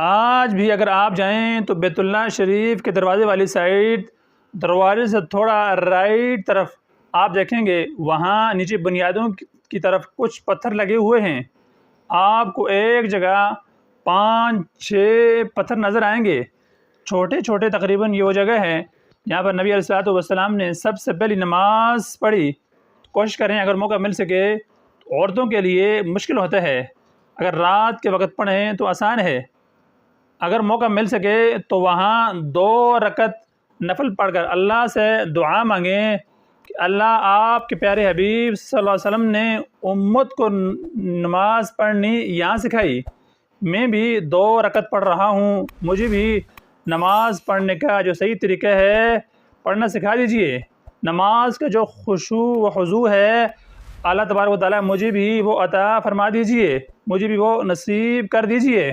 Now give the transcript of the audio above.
आज भी अगर आप जाएं तो बैतुल्लाह शरीफ के दरवाज़े वाली साइड, दरवाजे से थोड़ा राइट तरफ आप देखेंगे, वहाँ नीचे बुनियादों की तरफ कुछ पत्थर लगे हुए हैं। आपको एक जगह 5-6 पत्थर नज़र आएंगे, छोटे छोटे। तकरीबन ये वो जगह है जहाँ पर नबी अलैहिस्सलातु वस्सलाम ने सबसे पहली नमाज पढ़ी। कोशिश करें अगर मौका मिल सके। औरतों के लिए मुश्किल होता है, अगर रात के वक्त पढ़ें तो आसान है। अगर मौका मिल सके तो वहाँ 2 रकत नफल पढ़कर अल्लाह से दुआ मांगें कि अल्लाह आपके प्यारे हबीब सल्लल्लाहु अलैहि वसल्लम ने उम्मत को नमाज पढ़नी यहाँ सिखाई। मैं भी 2 रकत पढ़ रहा हूँ, मुझे भी नमाज पढ़ने का जो सही तरीका है पढ़ना सिखा दीजिए। नमाज का जो खुशू व हुजू है अल्लाह तबारक व तआला मुझे भी वो अता फरमा दीजिए, मुझे भी वो नसीब कर दीजिए।